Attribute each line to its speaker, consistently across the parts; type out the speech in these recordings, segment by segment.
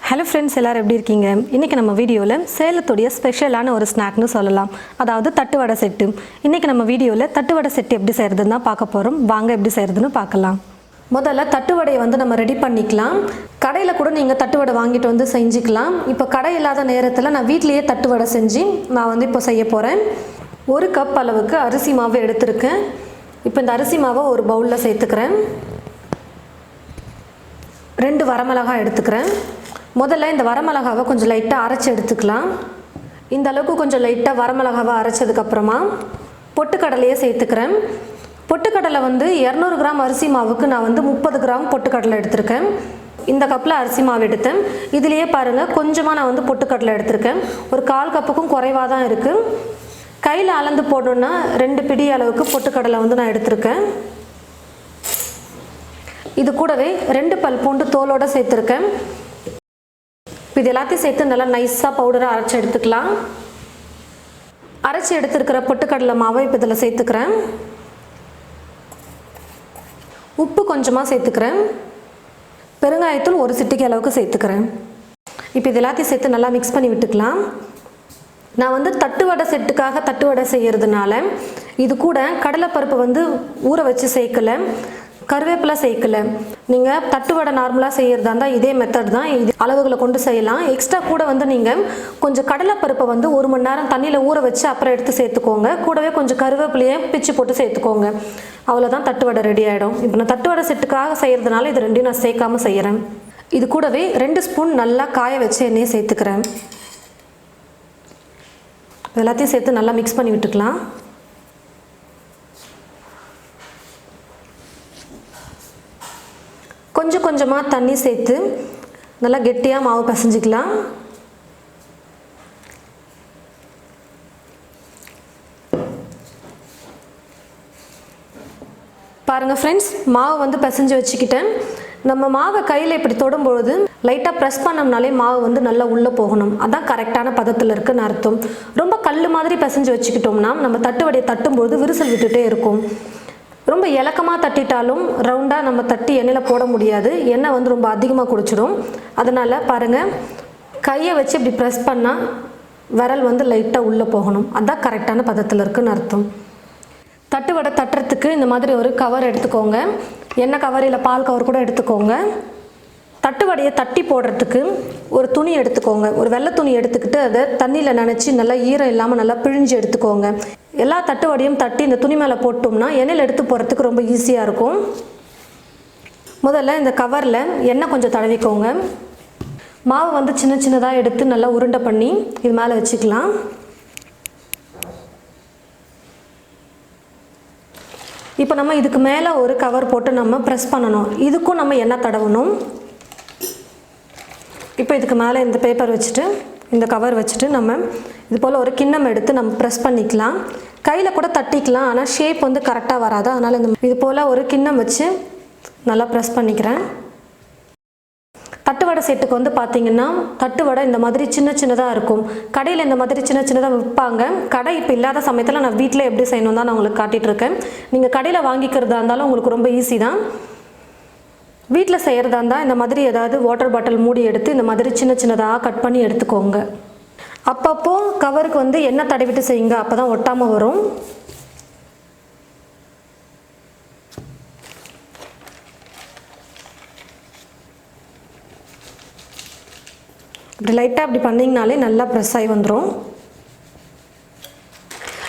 Speaker 1: Hello friends, எல்லாரும் எப்படி இருக்கீங்க? இன்னைக்கு நம்ம வீடியோல சேலத்துடைய ஸ்பெஷலான ஒரு ஸ்நாக்னு சொல்லலாம். அதாவது தட்டு வடை செட். இன்னைக்கு நம்ம வீடியோல தட்டு வடை செட் எப்படி செய்யறதுன்னு தான் பார்க்க போறோம். வாங்க எப்படி செய்யறதுன்னு பார்க்கலாம். முதல்ல தட்டு வடையை வந்து நம்ம ரெடி பண்ணிக்கலாம். கடையில் கூட நீங்கள் தட்டு வடை வாங்கிட்டு வந்து செஞ்சுக்கலாம். இப்போ கடை இல்லாத நேரத்தில் நான் வீட்லேயே தட்டு வடை செஞ்சு நான் வந்து இப்போ செய்ய போகிறேன். 1 கப் அளவுக்கு அரிசி மாவு எடுத்திருக்கேன். இப்போ இந்த அரிசி மாவை ஒரு பவுலில் சேர்த்துக்கிறேன். 2 வரமிளகாய் எடுத்துக்கிறேன். முதல்ல இந்த வரமிளகாவை கொஞ்சம் லைட்டாக அரைச்சி எடுத்துக்கலாம். இந்த அளவுக்கு கொஞ்சம் லைட்டாக வரமிளகாவை அரைச்சதுக்கப்புறமா பொட்டுக்கடலையே சேர்த்துக்கிறேன். பொட்டுக்கடலை வந்து 200 கிராம் அரிசி மாவுக்கு நான் வந்து 30 கிராம் பொட்டுக்கடலை எடுத்திருக்கேன். இந்த கப்பில் அரிசி மாவு எடுத்தேன். இதுலேயே பாருங்கள் கொஞ்சமாக நான் வந்து பொட்டுக்கடலை எடுத்திருக்கேன். ஒரு 1/4 கப்புக்கும் குறைவாக தான் இருக்குது. கையில் அளந்து போடணுன்னா 2 பிடி அளவுக்கு பொட்டுக்கடலை வந்து நான் எடுத்திருக்கேன். இது கூடவே 2 பல் பூண்டு தோலோடு சேர்த்துருக்கேன். இது எல்லாத்தையும் சேர்த்து நல்லா நைஸாக பவுடராக அரைச்சி எடுத்துக்கலாம். அரைச்சி எடுத்துருக்கிற பொட்டுக்கடலை மாவை இப்போ இதில் சேர்த்துக்கிறேன். உப்பு கொஞ்சமாக சேர்த்துக்கிறேன். பெருங்காயத்தூள் 1 சிட்டிகை அளவுக்கு சேர்த்துக்கிறேன். இப்போ இது எல்லாத்தையும் சேர்த்து நல்லா மிக்ஸ் பண்ணி விட்டுக்கலாம். நான் வந்து தட்டு வடை செட்டுக்காக தட்டு வடை செய்கிறதுனால இது கூட கடலைப்பருப்பு வந்து ஊற வச்சு சேர்க்கலை, கருவேப்பிலை சேர்க்கலை. நீங்கள் தட்டு வடை நார்மலாக செய்கிறதா இருந்தால் இதே மெத்தட் தான், இது அளவுகளை கொண்டு செய்யலாம். எக்ஸ்ட்ரா கூட வந்து நீங்கள் கொஞ்சம் கடலைப்பருப்பை வந்து 1 மணி நேரம் தண்ணியில் ஊற வச்சு அப்புறம் எடுத்து சேர்த்துக்கோங்க. கூடவே கொஞ்சம் கருவேப்பிலையே பிச்சு போட்டு சேர்த்துக்கோங்க. அவ்வளோதான், தட்டு வடை ரெடி ஆகிடும். இப்போ நான் தட்டு வடை செட்டுக்காக செய்கிறதுனால இது ரெண்டையும் நான் சேர்க்காமல் செய்கிறேன். இது கூடவே 2 ஸ்பூன் நல்லா காய வச்சு எண்ணெயை சேர்த்துக்கிறேன். எல்லாத்தையும் சேர்த்து நல்லா மிக்ஸ் பண்ணி விட்டுக்கலாம். கொஞ்சம் கொஞ்சமாக தண்ணி சேர்த்து நல்லா கெட்டியாக மாவு பிசைஞ்சிக்கலாம். பாருங்கள் ஃப்ரெண்ட்ஸ், மாவு வந்து பிசைஞ்சு வச்சுக்கிட்டேன். நம்ம மாவை கையில் இப்படி தொடும்பொழுது லைட்டாக ப்ரெஸ் பண்ணோம்னாலே மாவு வந்து நல்லா உள்ளே போகணும். அதான் கரெக்டான பதத்தில் இருக்குன்னு அர்த்தம். ரொம்ப கல் மாதிரி பிசைஞ்சு வச்சுக்கிட்டோம்னா நம்ம தட்டு வடையை தட்டும்போது விரிசல் விட்டுட்டே இருக்கும். ரொம்ப இலக்கமாக தட்டிட்டாலும் ரவுண்டாக நம்ம தட்டி எண்ணெயில் போட முடியாது. எண்ணெய் வந்து ரொம்ப அதிகமாக குடிச்சிடும். அதனால் பாருங்கள், கையை வச்சு இப்படி ப்ரெஸ் பண்ணால் விரல் வந்து லைட்டாக உள்ளே போகணும். அதுதான் கரெக்டான பதத்தில் இருக்குன்னு அர்த்தம். தட்டு வடை தட்டுறதுக்கு இந்த மாதிரி ஒரு கவர் எடுத்துக்கோங்க. எண்ணெய் கவர் இல்லை பால் கவர் கூட எடுத்துக்கோங்க. தட்டு வடையை தட்டி போடுறதுக்கு ஒரு துணி எடுத்துக்கோங்க. ஒரு வெள்ளை துணி எடுத்துக்கிட்டு அதை தண்ணியில் நனைச்சி நல்லா ஈரம் இல்லாமல் நல்லா பிழிஞ்சு எடுத்துக்கோங்க. எல்லா தட்டு வடையும் தட்டி இந்த துணி மேலே போட்டோம்னா எண்ணெயில் எடுத்து போடுறதுக்கு ரொம்ப ஈஸியாக இருக்கும். முதல்ல இந்த கவரில் எண்ணெய் கொஞ்சம் தடவிக்கோங்க. மாவு வந்து சின்ன சின்னதாக எடுத்து நல்லா உருண்டை பண்ணி இது மேலே வச்சுக்கலாம். இப்போ நம்ம இதுக்கு மேலே ஒரு கவர் போட்டு நம்ம ப்ரெஸ் பண்ணணும். இதுக்கும் நம்ம எண்ணெய் தடவணும். இப்போ இதுக்கு மேலே இந்த பேப்பர் வச்சுட்டு இந்த கவர் வச்சுட்டு நம்ம இது போல் ஒரு கிண்ணம் எடுத்து நம்ம ப்ரெஸ் பண்ணிக்கலாம். கையில் கூட தட்டிக்கலாம், ஆனால் ஷேப் வந்து கரெக்டாக வராது. அதனால் இது போல் ஒரு கிண்ணம் வச்சு நல்லா ப்ரெஸ் பண்ணிக்கிறேன். தட்டு வடை செட்டுக்கு வந்து பார்த்திங்கன்னா தட்டு வடை இந்த மாதிரி சின்ன சின்னதாக இருக்கும். கடையில் இந்த மாதிரி சின்ன சின்னதாக விற்பாங்க. கடை இப்போ இல்லாத சமயத்தில் நான் வீட்டில் எப்படி செய்யணும் தான் நான் உங்களுக்கு காட்டிகிட்ருக்கேன். நீங்கள் கடையில் வாங்கிக்கிறதா இருந்தாலும் உங்களுக்கு ரொம்ப ஈஸி தான். வீட்டில் செய்கிறதா இருந்தால் இந்த மாதிரி ஏதாவது வாட்டர் பாட்டில் மூடி எடுத்து இந்த மாதிரி சின்ன சின்னதாக கட் பண்ணி எடுத்துக்கோங்க. அப்பப்போ கவருக்கு வந்து எண்ணெய் தடவிட்டு செய்யுங்க, அப்போ தான் ஒட்டாமல் வரும். இப்படி லைட்டாக அப்படி பண்ணிங்கனாலே நல்லா ப்ரெஸ் ஆகி வந்துடும்.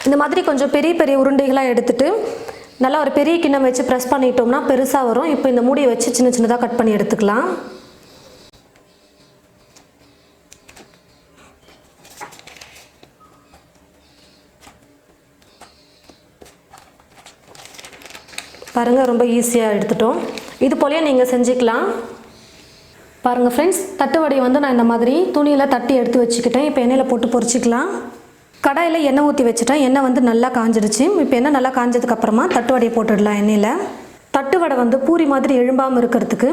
Speaker 1: இந்த மாதிரி கொஞ்சம் பெரிய பெரிய உருண்டைகளாக எடுத்துகிட்டு நல்லா ஒரு பெரிய கிண்ணம் வச்சு ப்ரெஸ் பண்ணிட்டோம்னா பெருசாக வரும். இப்போ இந்த மூடியை வச்சு சின்ன சின்னதாக கட் பண்ணி எடுத்துக்கலாம். பாருங்கள், ரொம்ப ஈஸியாக எடுத்துட்டோம். இது போலயே நீங்கள் செஞ்சுக்கலாம். பாருங்கள் ஃப்ரெண்ட்ஸ், தட்டு வடையை வந்து நான் இந்த மாதிரி துணியில் தட்டி எடுத்து வச்சுக்கிட்டேன். இப்போ எண்ணெயில் போட்டு பொரிச்சிக்கலாம். கடாயில் எண்ணெய் ஊற்றி வச்சுட்டேன். எண்ணெய் வந்து நல்லா காஞ்சிடுச்சு. இப்போ எண்ணெய் நல்லா காஞ்சதுக்கப்புறமா தட்டு வடையை போட்டுடலாம் எண்ணெயில். தட்டு வடை வந்து பூரி மாதிரி எழும்பாமல் இருக்கிறதுக்கு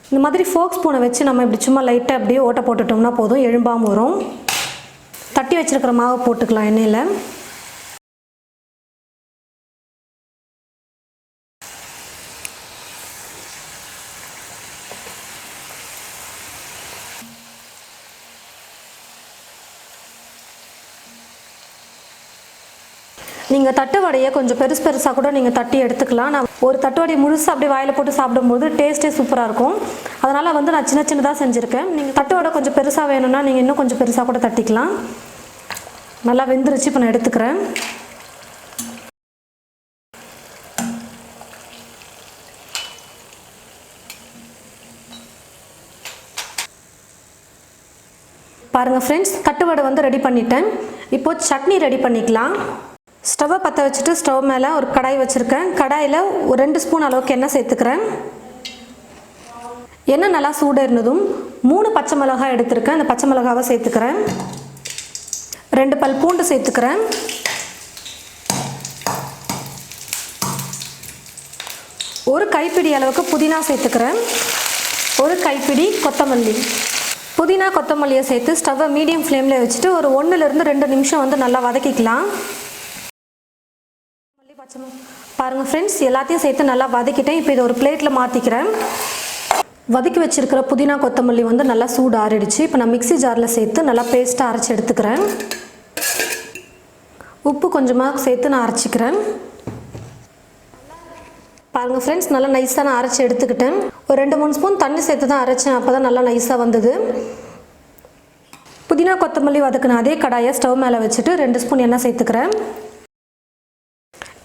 Speaker 1: இந்த மாதிரி ஃபோக் ஸ்பூனை வச்சு நம்ம இப்படி சும்மா லைட்டாக அப்படியே ஓட்டை போட்டுட்டோம்னா போதும், எழும்பாமல் வரும். தட்டி வச்சுருக்கிற மாவை போட்டுக்கலாம் எண்ணெயில். நீங்கள் தட்டு வடையை கொஞ்சம் பெருசாக கூட நீங்கள் தட்டி எடுத்துக்கலாம். நான் ஒரு தட்டு வடையை முழுசாக அப்படியே வாயில் போட்டு சாப்பிடும்போது டேஸ்ட்டே சூப்பராக இருக்கும். அதனால் வந்து நான் சின்னதாக செஞ்சுருக்கேன். நீங்கள் தட்டு வடை கொஞ்சம் பெருசாக வேணும்னா நீங்கள் இன்னும் கொஞ்சம் பெருசாக கூட தட்டிக்கலாம். நல்லா வெந்துருச்சு. இப்போ நான் எடுத்துக்கிறேன். பாருங்கள் ஃப்ரெண்ட்ஸ், தட்டு வடை வந்து ரெடி பண்ணிட்டேன். இப்போது சட்னி ரெடி பண்ணிக்கலாம். ஸ்டவ்வை பற்ற வச்சுட்டு ஸ்டவ் மேலே ஒரு கடாய் வச்சுருக்கேன். கடாயில் ஒரு 2 ஸ்பூன் அளவுக்கு எண்ணெய் சேர்த்துக்கிறேன். எண்ணெய் நல்லா சூடேறினதும் 3 பச்சை மிளகாய் எடுத்துருக்கேன். அந்த பச்சை மிளகாவை சேர்த்துக்கிறேன். 2 பல் பூண்டு சேர்த்துக்கிறேன். ஒரு கைப்பிடி அளவுக்கு புதினா சேர்த்துக்கிறேன். ஒரு கைப்பிடி கொத்தமல்லி. புதினா கொத்தமல்லியை சேர்த்து ஸ்டவ்வை மீடியம் ஃப்ளேமில் வச்சுட்டு ஒரு 1லேருந்து 2 நிமிஷம் வந்து நல்லா வதக்கிக்கலாம். பாருங்கள் ஃப்ரெண்ட்ஸ், எல்லாத்தையும் சேர்த்து நல்லா வதக்கிட்டேன். இப்போ இதை ஒரு பிளேட்டில் மாற்றிக்கிறேன். வதக்கி வச்சுருக்கிற புதினா கொத்தமல்லி வந்து நல்லா சூடு ஆறிடுச்சு. இப்போ நான் மிக்ஸி ஜாரில் சேர்த்து நல்லா பேஸ்ட்டாக அரைச்சி எடுத்துக்கிறேன். உப்பு கொஞ்சமாக சேர்த்து நான் அரைச்சிக்கிறேன். பாருங்கள் ஃப்ரெண்ட்ஸ், நல்லா நைஸாக நான் அரைச்சி எடுத்துக்கிட்டேன். ஒரு 2-3 ஸ்பூன் தண்ணி சேர்த்து தான் அரைச்சேன். அப்போ தான் நல்லா நைஸாக வந்தது. புதினா கொத்தமல்லி வதக்கின அதே கடாயை ஸ்டவ் மேலே வச்சுட்டு 2 ஸ்பூன் எண்ணெய் சேர்த்துக்கிறேன்.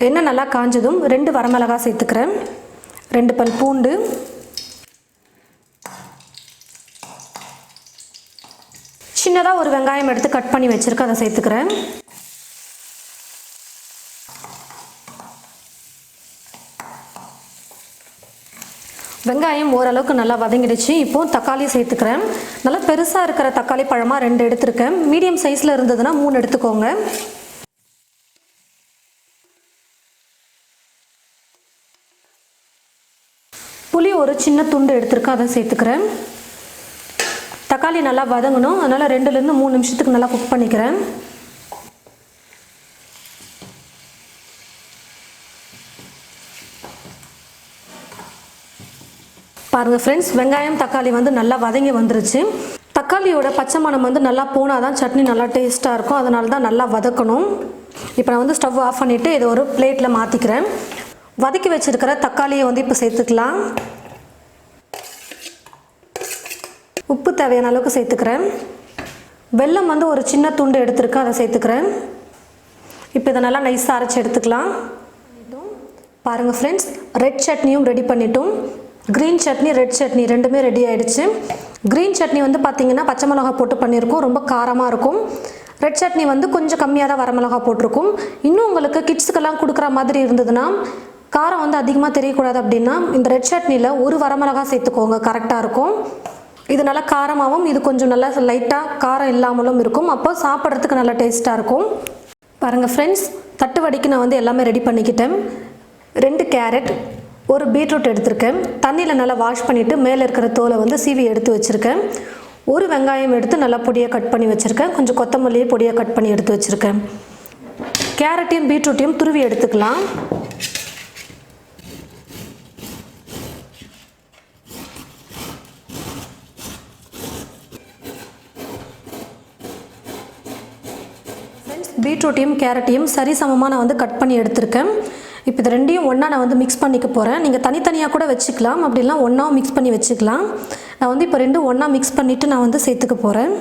Speaker 1: எண்ணெய் நல்லா காஞ்சதும் 2 வரமிளகாய் சேர்த்துக்கிறேன். 2 பல் பூண்டு, சின்னதாக ஒரு வெங்காயம் எடுத்து கட் பண்ணி வச்சுருக்கேன், அதை சேர்த்துக்கிறேன். வெங்காயம் ஓரளவுக்கு நல்லா வதங்கிடுச்சு. இப்போது தக்காளி சேர்த்துக்கிறேன். நல்லா பெருசாக இருக்கிற தக்காளி பழமாக 2 எடுத்துருக்கேன். மீடியம் சைஸில் இருந்ததுன்னா 3 எடுத்துக்கோங்க. புளி ஒரு சின்ன துண்டு எடுத்துருக்கேன், அதை சேர்த்துக்கிறேன். தக்காளி நல்லா வதங்கணும், அதனால் 2லேருந்து 3 நிமிஷத்துக்கு நல்லா குக் பண்ணிக்கிறேன். பாருங்கள் ஃப்ரெண்ட்ஸ், வெங்காயம் தக்காளி வந்து நல்லா வதங்கி வந்துருச்சு. தக்காளியோட பச்சை மணம் வந்து நல்லா போனால் தான் சட்னி நல்லா டேஸ்ட்டாக இருக்கும். அதனால தான் நல்லா வதக்கணும். இப்போ நான் வந்து ஸ்டவ் ஆஃப் பண்ணிவிட்டு இதை ஒரு பிளேட்டில் மாற்றிக்கிறேன். வதக்கி வச்சுருக்கிற தக்காளியை வந்து இப்போ சேர்த்துக்கலாம். உப்பு தேவையான அளவுக்கு சேர்த்துக்கிறேன். வெல்லம் வந்து ஒரு சின்ன துண்டு எடுத்துருக்கேன், அதை சேர்த்துக்கிறேன். இப்போ இதை நல்லா நைஸாக அரைச்சி எடுத்துக்கலாம். பாருங்கள் ஃப்ரெண்ட்ஸ், ரெட் சட்னியும் ரெடி பண்ணிட்டோம். க்ரீன் சட்னி, ரெட் சட்னி ரெண்டுமே ரெடி ஆகிடுச்சு. க்ரீன் சட்னி வந்து பார்த்திங்கன்னா பச்சை மிளகா போட்டு பண்ணியிருக்கோம், ரொம்ப காரமாக இருக்கும். ரெட் சட்னி வந்து கொஞ்சம் கம்மியாக தான் வரமிளகா போட்டிருக்கும். இன்னும் உங்களுக்கு கிட்ஸுக்கெல்லாம் கொடுக்குற மாதிரி இருந்ததுன்னா, காரம் வந்து அதிகமாக தெரியக்கூடாது அப்படின்னா இந்த ரெட் சட்னியில் ஒரு வரமிளகா சேர்த்துக்கோங்க, கரெக்டாக இருக்கும். இது நல்லா காரமாகவும், இது கொஞ்சம் நல்லா லைட்டாக காரம் இல்லாமலும் இருக்கும். அப்போ சாப்பிட்றதுக்கு நல்லா டேஸ்ட்டாக இருக்கும். பாருங்கள் ஃப்ரெண்ட்ஸ், தட்டு வடைக்கு நான் வந்து எல்லாமே ரெடி பண்ணிக்கிட்டேன். 2 கேரட், ஒரு பீட்ரூட் எடுத்திருக்கேன். தண்ணியில் நல்லா வாஷ் பண்ணிவிட்டு மேலே இருக்கிற தோலை வந்து சீவி எடுத்து வச்சுருக்கேன். ஒரு வெங்காயம் எடுத்து நல்லா பொடியாக கட் பண்ணி வச்சுருக்கேன். கொஞ்சம் கொத்தமல்லியை பொடியாக கட் பண்ணி எடுத்து வச்சுருக்கேன். கேரட்டையும் பீட்ரூட்டையும் துருவி எடுத்துக்கலாம். பீட்ரூட்டையும் கேரட்டையும் சரிசமமாக நான் வந்து கட் பண்ணி எடுத்திருக்கேன். இப்போ இது ரெண்டையும் ஒன்றா நான் வந்து மிக்ஸ் பண்ணிக்க போகிறேன். நீங்கள் தனித்தனியாக கூட வச்சுக்கலாம், அப்படிலாம் ஒன்றா மிக்ஸ் பண்ணி வச்சுக்கலாம். நான் வந்து இப்போ 2 ஒன்றா மிக்ஸ் பண்ணிவிட்டு நான் வந்து சேர்த்துக்க போகிறேன்.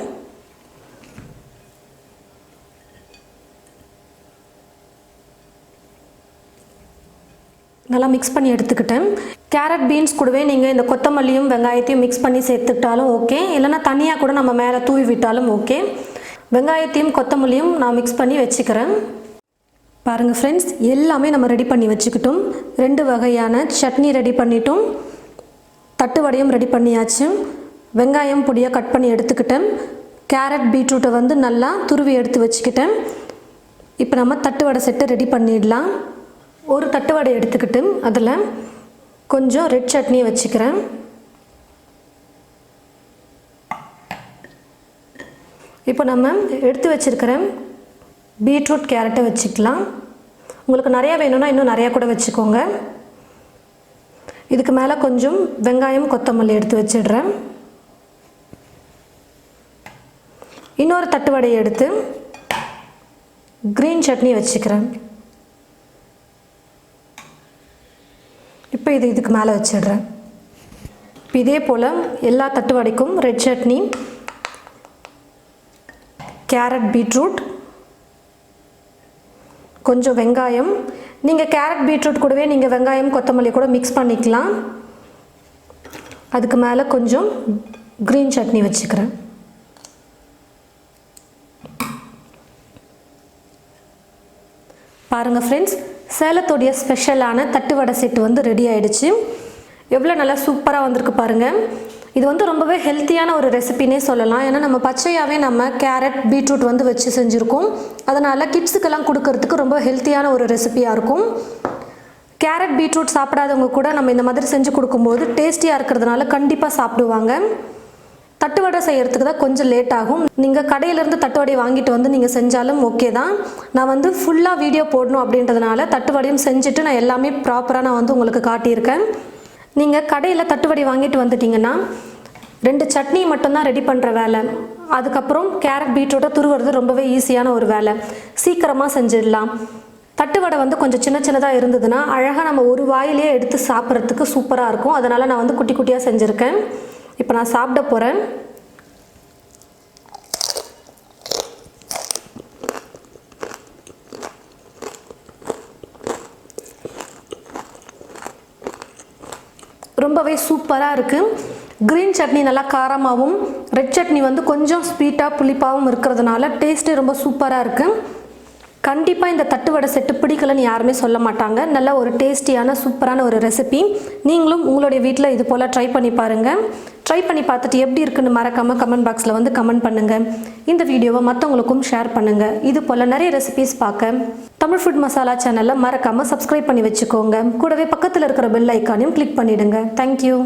Speaker 1: நல்லா மிக்ஸ் பண்ணி எடுத்துக்கிட்டேன். கேரட் பீன்ஸ் கூடவே நீங்கள் இந்த கொத்தமல்லியும் வெங்காயத்தையும் மிக்ஸ் பண்ணி சேர்த்துக்கிட்டாலும் ஓகே, இல்லைனா தனியாக கூட நம்ம மேலே தூவி விட்டாலும் ஓகே. வெங்காயத்தையும் கொத்தமல்லியும் நான் மிக்ஸ் பண்ணி வச்சுக்கிறேன். பாருங்கள் ஃப்ரெண்ட்ஸ், எல்லாமே நம்ம ரெடி பண்ணி வச்சுக்கிட்டோம். 2 வகையான சட்னி ரெடி பண்ணிட்டோம். தட்டு வடையும் ரெடி பண்ணியாச்சு. வெங்காயம் பொடியாக கட் பண்ணி எடுத்துக்கிட்டேன். கேரட் பீட்ரூட்டை வந்து நல்லா துருவி எடுத்து வச்சுக்கிட்டேன். இப்போ நம்ம தட்டு வடை செட்டு ரெடி பண்ணிடலாம். ஒரு தட்டு வடை எடுத்துக்கிட்டு அதில் கொஞ்சம் ரெட் சட்னியை வச்சுக்கிறேன். இப்போ நம்ம எடுத்து வச்சுருக்கிற பீட்ரூட் கேரட்டை வச்சுக்கலாம். உங்களுக்கு நிறையா வேணும்னா இன்னும் நிறையா கூட வச்சுக்கோங்க. இதுக்கு மேலே கொஞ்சம் வெங்காயம் கொத்தமல்லி எடுத்து வச்சிடுறேன். இன்னொரு தட்டு வடையை எடுத்து க்ரீன் சட்னி வச்சுக்கிறேன். இப்போ இதுக்கு மேலே வச்சிடுறேன். இப்போ இதே போல் எல்லா தட்டு வடைக்கும் ரெட் சட்னி, கேரட் பீட்ரூட், கொஞ்சம் வெங்காயம். நீங்கள் கேரட் பீட்ரூட் கூடவே நீங்கள் வெங்காயம் கொத்தமல்லி கூட மிக்ஸ் பண்ணிக்கலாம். அதுக்கு மேலே கொஞ்சம் க்ரீன் சட்னி வச்சுக்கிறேன். பாருங்கள் ஃப்ரெண்ட்ஸ், சேலத்தோடைய ஸ்பெஷலான தட்டு வடை செட்டு வந்து ரெடி ஆகிடுச்சு. எவ்வளோ நல்லா சூப்பராக வந்திருக்கு பாருங்கள். இது வந்து ரொம்பவே ஹெல்த்தியான ஒரு ரெசிபினே சொல்லலாம். ஏன்னா நம்ம பச்சையாகவே நம்ம கேரட் பீட்ரூட் வந்து வச்சு செஞ்சுருக்கோம். அதனால் கிட்ஸுக்கெல்லாம் கொடுக்கறதுக்கு ரொம்ப ஹெல்த்தியான ஒரு ரெசிபியாக இருக்கும். கேரட் பீட்ரூட் சாப்பிடாதவங்க கூட நம்ம இந்த மாதிரி செஞ்சு கொடுக்கும்போது டேஸ்டியாக இருக்கிறதுனால கண்டிப்பாக சாப்பிடுவாங்க. தட்டு வடை செய்கிறதுக்கு தான் கொஞ்சம் லேட் ஆகும். நீங்கள் கடையிலேருந்து தட்டு வடையை வாங்கிட்டு வந்து நீங்கள் செஞ்சாலும் ஓகே தான். நான் வந்து ஃபுல்லாக வீடியோ போடணும் அப்படின்றதுனால தட்டு வடையும் செஞ்சுட்டு நான் எல்லாமே ப்ராப்பராக நான் வந்து உங்களுக்கு காட்டியிருக்கேன். நீங்கள் கடையில் தட்டு வடை வாங்கிட்டு வந்துட்டிங்கன்னா 2 சட்னி மட்டும்தான் ரெடி பண்ணுற வேலை. அதுக்கப்புறம் கேரட் பீட்ரூட்டை துருவுறது ரொம்பவே ஈஸியான ஒரு வேலை, சீக்கிரமாக செஞ்சிடலாம். தட்டு வடை வந்து கொஞ்சம் சின்ன சின்னதாக இருந்ததுன்னா அழகாக நம்ம ஒரு வாயிலே எடுத்து சாப்பிட்றதுக்கு சூப்பராக இருக்கும். அதனால் நான் வந்து குட்டி குட்டியாக செஞ்சுருக்கேன். இப்போ நான் சாப்பிட போகிறேன். ரொம்பவே சூப்பராக இருக்குது. க்ரீன் சட்னி நல்லா காரமாகவும், ரெட் சட்னி வந்து கொஞ்சம் ஸ்வீட்டாக புளிப்பாகவும் இருக்கிறதுனால டேஸ்ட்டு ரொம்ப சூப்பராக இருக்குது. கண்டிப்பாக இந்த தட்டு வடை செட்டு பிடிக்கலன்னு யாருமே சொல்ல மாட்டாங்க. நல்ல ஒரு டேஸ்டியான சூப்பரான ஒரு ரெசிபி. நீங்களும் உங்களுடைய வீட்டில் இது போல் ட்ரை பண்ணி பாருங்கள். ட்ரை பண்ணி பார்த்துட்டு எப்படி இருக்குன்னு மறக்காமல் கமெண்ட் பாக்ஸில் வந்து கமெண்ட் பண்ணுங்கள். இந்த வீடியோவை மற்றவங்களுக்கும் ஷேர் பண்ணுங்கள். இது போல் நிறைய ரெசிபிஸ் பார்க்க தமிழ் ஃபுட் மசாலா சேனலில் மறக்காமல் சப்ஸ்கிரைப் பண்ணி வச்சுக்கோங்க. கூடவே பக்கத்தில் இருக்கிற பெல் ஐக்கானையும் கிளிக் பண்ணிவிடுங்க. தேங்க்யூ.